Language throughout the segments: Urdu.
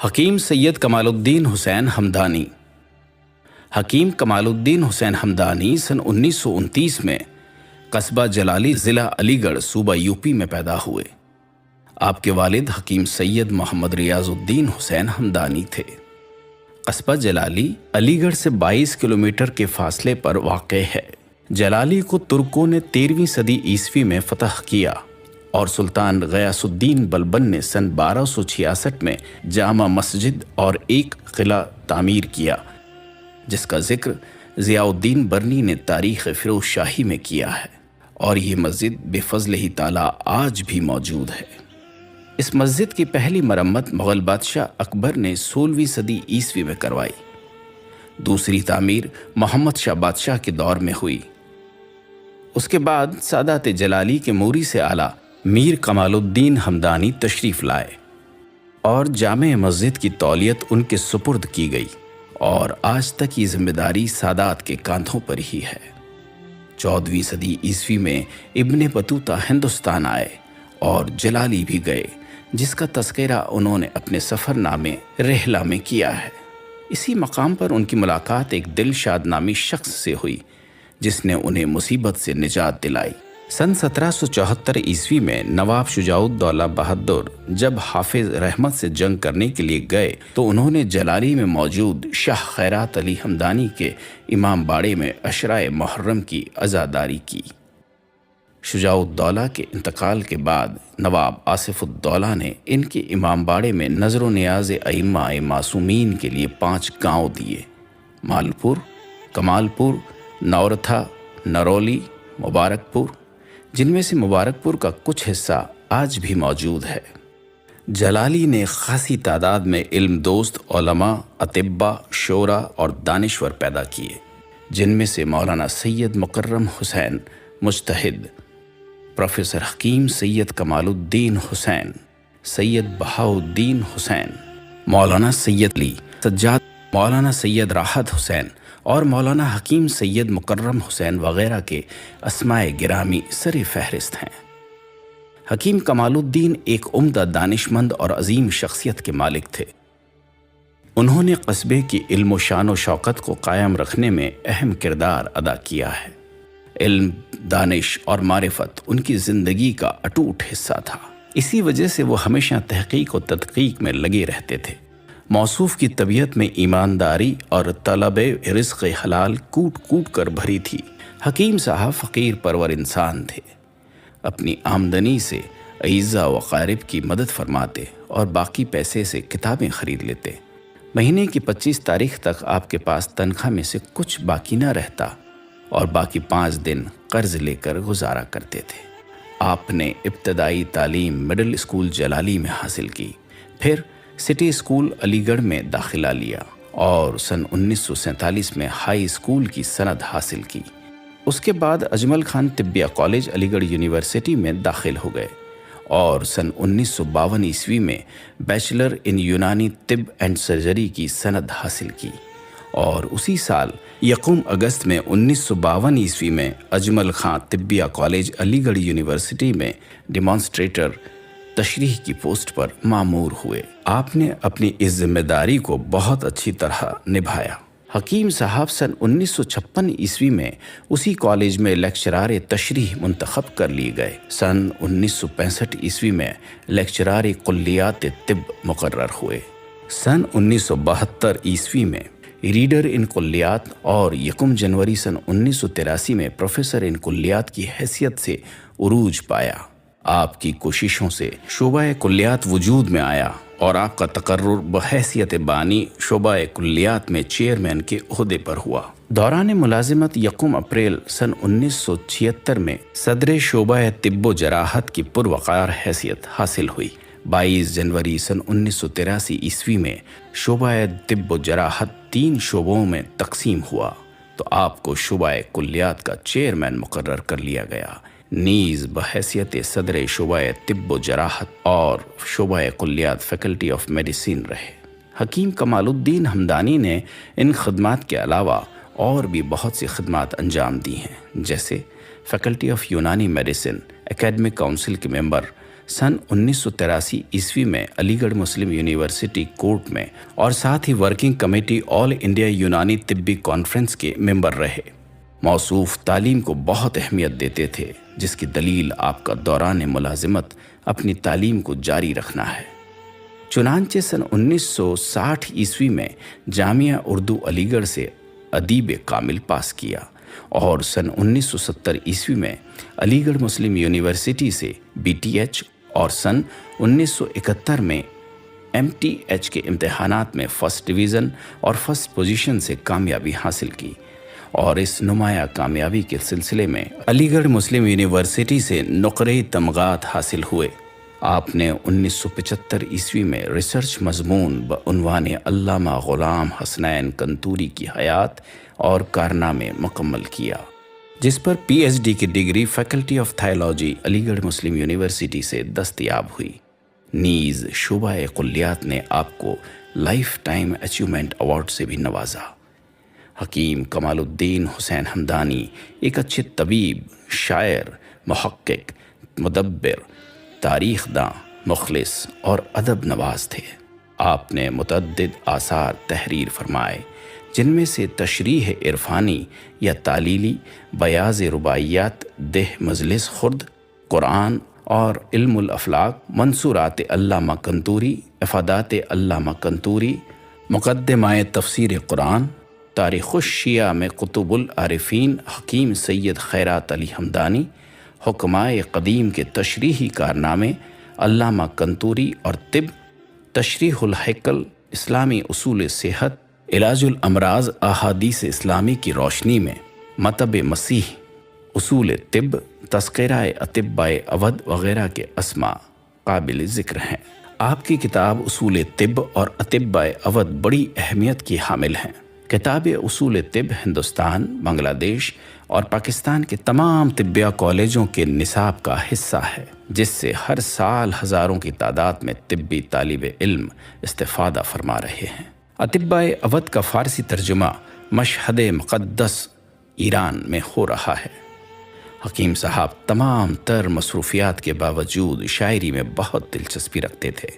حکیم سید کمال الدین حسین ہمدانی۔ حکیم کمال الدین حسین ہمدانی سن 1929 میں قصبہ جلالی ضلع علی گڑھ صوبہ یوپی میں پیدا ہوئے۔ آپ کے والد حکیم سید محمد ریاض الدین حسین ہمدانی تھے۔ قصبہ جلالی علی گڑھ سے 22 کلومیٹر کے فاصلے پر واقع ہے۔ جلالی کو ترکوں نے 13ویں صدی عیسوی میں فتح کیا اور سلطان غیاث الدین بلبن نے سن 1266 میں جامع مسجد اور ایک قلعہ تعمیر کیا، جس کا ذکر ضیاء الدین برنی نے تاریخ فیروز شاہی میں کیا ہے، اور یہ مسجد بفضلہ تعالی آج بھی موجود ہے۔ اس مسجد کی پہلی مرمت مغل بادشاہ اکبر نے 16ویں صدی عیسوی میں کروائی۔ دوسری تعمیر محمد شاہ بادشاہ کے دور میں ہوئی۔ اس کے بعد سادات جلالی کے موری سے اعلیٰ میر کمال الدین ہمدانی تشریف لائے اور جامع مسجد کی تولیت ان کے سپرد کی گئی، اور آج تک یہ ذمہ داری سادات کے کاندھوں پر ہی ہے۔ 14ویں صدی عیسوی میں ابن بطوطہ ہندوستان آئے اور جلالی بھی گئے، جس کا تذکرہ انہوں نے اپنے سفر نامے رحلہ میں کیا ہے۔ اسی مقام پر ان کی ملاقات ایک دلشاد نامی شخص سے ہوئی، جس نے انہیں مصیبت سے نجات دلائی۔ سن 1774 عیسوی میں نواب شجاع الدولہ بہادر جب حافظ رحمت سے جنگ کرنے کے لیے گئے تو انہوں نے جلالی میں موجود شاہ خیرات علی ہمدانی کے امام باڑے میں عشرۂ محرم کی عزاداری کی۔ شجاع الدولہ کے انتقال کے بعد نواب آصف الدولہ نے ان کے امام باڑے میں نظر و نیاز ائمہ معصومین کے لیے 5 گاؤں دیے: مالپور، کمال پور، نورتھا، نرولی، مبارک پور، جن میں سے مبارک پور کا کچھ حصہ آج بھی موجود ہے۔ جلالی نے خاصی تعداد میں علم دوست علماء، اطباء، شعراء اور دانشور پیدا کیے، جن میں سے مولانا سید مکرم حسین مجتہد، پروفیسر حکیم سید کمال الدین حسین، سید بہاء الدین حسین، مولانا سید علی سجاد، مولانا سید راحت حسین اور مولانا حکیم سید مکرم حسین وغیرہ کے اسماء گرامی سر فہرست ہیں۔ حکیم کمال الدین ایک عمدہ دانشمند اور عظیم شخصیت کے مالک تھے۔ انہوں نے قصبے کی علم و شان و شوکت کو قائم رکھنے میں اہم کردار ادا کیا ہے۔ علم، دانش اور معرفت ان کی زندگی کا اٹوٹ حصہ تھا۔ اسی وجہ سے وہ ہمیشہ تحقیق و تدقیق میں لگے رہتے تھے۔ موصوف کی طبیعت میں ایمانداری اور طلب رزق حلال کوٹ کوٹ کر بھری تھی۔ حکیم صاحب فقیر پرور انسان تھے۔ اپنی آمدنی سے اعزاء و اقارب کی مدد فرماتے اور باقی پیسے سے کتابیں خرید لیتے۔ مہینے کی 25 تاریخ تک آپ کے پاس تنخواہ میں سے کچھ باقی نہ رہتا، اور باقی 5 دن قرض لے کر گزارا کرتے تھے۔ آپ نے ابتدائی تعلیم مڈل اسکول جلالی میں حاصل کی، پھر سٹی اسکول علی گڑھ میں داخلہ لیا اور سن 1947 میں ہائی اسکول کی سند حاصل کی۔ اس کے بعد اجمل خان طبیہ کالج علی گڑھ یونیورسٹی میں داخل ہو گئے اور سن 1952 عیسوی میں بیچلر ان یونانی طب اینڈ سرجری کی سند حاصل کی، اور اسی سال 1 اگست میں 1952 عیسوی میں اجمل خان طبیہ کالج علی گڑھ یونیورسٹی میں ڈیمانسٹریٹر تشریح کی پوسٹ پر مامور ہوئے۔ آپ نے اپنی اس ذمہ داری کو بہت اچھی طرح نبھایا۔ حکیم صاحب سن 1956 عیسوی میں اسی کالج میں لیکچرار تشریح منتخب کر لیے گئے۔ سن 1965 عیسوی میں لیکچرار کلیات طب مقرر ہوئے۔ سن 1972 عیسوی میں ریڈر ان کلیات اور 1 جنوری سن 1983 میں پروفیسر ان کلیات کی حیثیت سے عروج پایا۔ آپ کی کوششوں سے شعبہ کلیات وجود میں آیا اور آپ کا تقرر بحیثیت بانی شعبہ کلیات میں چیئرمین کے عہدے پر ہوا۔ دوران ملازمت 1 اپریل سن 1976 میں صدر شعبہ طب و جراحت کی پروقار حیثیت حاصل ہوئی۔ 22 جنوری سن 1983 عیسوی میں شعبہ طب و جراحت 3 شعبوں میں تقسیم ہوا تو آپ کو شعبہ کلیات کا چیئرمین مقرر کر لیا گیا، نیز بحیثیت صدر شعبہ طب و جراحت اور شعبہ کلیات فیکلٹی آف میڈیسن رہے۔ حکیم کمال الدین ہمدانی نے ان خدمات کے علاوہ اور بھی بہت سی خدمات انجام دی ہیں، جیسے فیکلٹی آف یونانی میڈیسن، اکیڈمک کونسل کے ممبر، سن 1983 عیسوی میں علی گڑھ مسلم یونیورسٹی کوٹ میں اور ساتھ ہی ورکنگ کمیٹی آل انڈیا یونانی طبی کانفرنس کے ممبر رہے۔ موصوف تعلیم کو بہت اہمیت دیتے تھے، جس کی دلیل آپ کا دوران ملازمت اپنی تعلیم کو جاری رکھنا ہے۔ چنانچہ سن 1960 عیسوی میں جامعہ اردو علی گڑھ سے ادیب کامل پاس کیا اور سن 1970 عیسوی میں علی گڑھ مسلم یونیورسٹی سے BTH اور سن 1971 میں MTH کے امتحانات میں فرسٹ ڈویژن اور فرسٹ پوزیشن سے کامیابی حاصل کی، اور اس نمایاں کامیابی کے سلسلے میں علی گڑھ مسلم یونیورسٹی سے نقرۂ تمغات حاصل ہوئے۔ آپ نے 1975 عیسوی میں ریسرچ مضمون بعنوان علامہ غلام حسنین کنتوری کی حیات اور کارنامے مکمل کیا، جس پر PhD کی ڈگری فیکلٹی آف تھیالوجی علی گڑھ مسلم یونیورسٹی سے دستیاب ہوئی۔ نیز شعبہ کلیات نے آپ کو لائف ٹائم اچیومنٹ ایوارڈ سے بھی نوازا۔ حکیم کمال الدین حسین ہمدانی ایک اچھے طبیب، شاعر، محقق، مدبر، تاریخ داں، مخلص اور ادب نواز تھے۔ آپ نے متعدد آثار تحریر فرمائے، جن میں سے تشریح عرفانی یا تعلیلی، بیاض رباعیات، دہ مجلس خرد، قرآن اور علم الافلاق، منصورات علامہ کنتوری، افادات علامہ کنتوری، مقدمہ تفسیر قرآن، تاریخ الشیعہ میں قطب العارفین حکیم سید خیرات علی ہمدانی، حکمائے قدیم کے تشریحی کارنامے، علامہ کنتوری اور طب، تشریح الحکل، اسلامی اصول صحت، علاج الامراض احادیث اسلامی کی روشنی میں، مطب مسیح، اصول طب، تذکرہ اطباء اودھ وغیرہ کے اسماء قابل ذکر ہیں۔ آپ کی کتاب اصول طب اور اطباء اودھ بڑی اہمیت کی حامل ہیں۔ کتاب اصول طب ہندوستان، بنگلہ دیش اور پاکستان کے تمام طبیہ کالجوں کے نصاب کا حصہ ہے، جس سے ہر سال ہزاروں کی تعداد میں طبی طالب علم استفادہ فرما رہے ہیں۔ اطباء اودھ کا فارسی ترجمہ مشہد مقدس ایران میں ہو رہا ہے۔ حکیم صاحب تمام تر مصروفیات کے باوجود شاعری میں بہت دلچسپی رکھتے تھے۔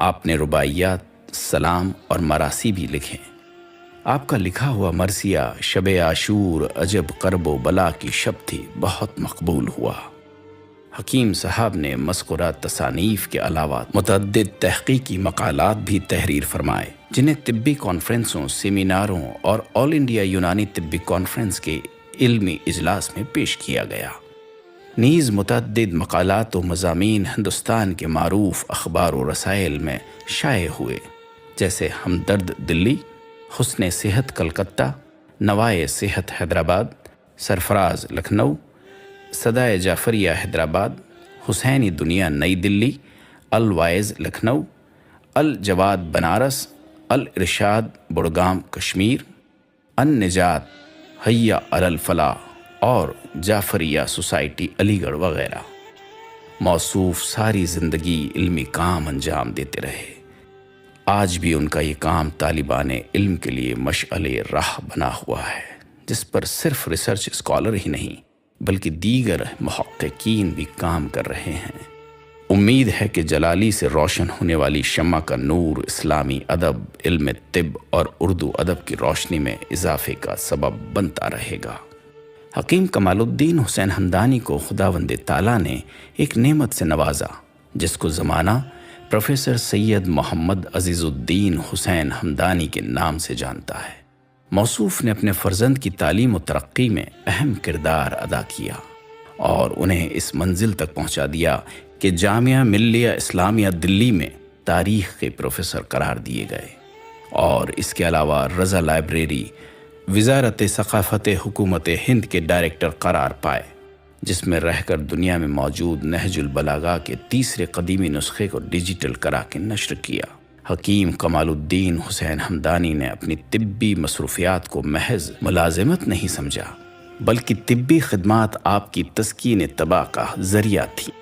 آپ نے رباعیات، سلام اور مراسی بھی لکھے۔ آپ کا لکھا ہوا مرثیہ شب عاشور عجب کرب و بلا کی شب تھی بہت مقبول ہوا۔ حکیم صاحب نے مذکورہ تصانیف کے علاوہ متعدد تحقیقی مقالات بھی تحریر فرمائے، جنہیں طبی کانفرنسوں، سیمیناروں اور آل انڈیا یونانی طبی کانفرنس کے علمی اجلاس میں پیش کیا گیا۔ نیز متعدد مقالات و مضامین ہندوستان کے معروف اخبار و رسائل میں شائع ہوئے، جیسے ہمدرد دلی، حسن صحت کلکتہ، نوائے صحت حیدرآباد، سرفراز لکھنؤ، صدائے جعفریہ حیدرآباد، حسینی دنیا نئی دلی، الوائز لکھنؤ، الجواد بنارس، الارشاد بڑگام کشمیر، النجات، حیا علی الفلاح اور جعفریہ سوسائٹی علی گڑھ وغیرہ۔ موصوف ساری زندگی علمی کام انجام دیتے رہے۔ آج بھی ان کا یہ کام طالبان علم کے لیے مشعل راہ بنا ہوا ہے، جس پر صرف ریسرچ اسکالر ہی نہیں بلکہ دیگر محققین بھی کام کر رہے ہیں۔ امید ہے کہ جلالی سے روشن ہونے والی شمع کا نور اسلامی ادب، علم طب اور اردو ادب کی روشنی میں اضافے کا سبب بنتا رہے گا۔ حکیم کمال الدین حسین ہمدانی کو خداوند تعالیٰ نے ایک نعمت سے نوازا، جس کو زمانہ پروفیسر سید محمد عزیز الدین حسین ہمدانی کے نام سے جانتا ہے۔ موصوف نے اپنے فرزند کی تعلیم و ترقی میں اہم کردار ادا کیا اور انہیں اس منزل تک پہنچا دیا کہ جامعہ ملیہ اسلامیہ دلی میں تاریخ کے پروفیسر قرار دیے گئے، اور اس کے علاوہ رضا لائبریری وزارت ثقافت حکومت ہند کے ڈائریکٹر قرار پائے، جس میں رہ کر دنیا میں موجود نہج البلاغہ کے تیسرے قدیمی نسخے کو ڈیجیٹل کرا کے نشر کیا۔ حکیم کمال الدین حسین ہمدانی نے اپنی طبی مصروفیات کو محض ملازمت نہیں سمجھا، بلکہ طبی خدمات آپ کی تسکین طبع کا ذریعہ تھی۔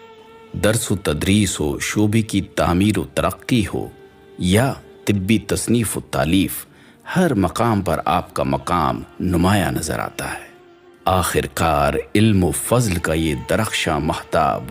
درس و تدریس ہو، شعبے کی تعمیر و ترقی ہو یا طبی تصنیف و تالیف، ہر مقام پر آپ کا مقام نمایاں نظر آتا ہے۔ آخر کار علم و فضل کا یہ درخشاں مہتاب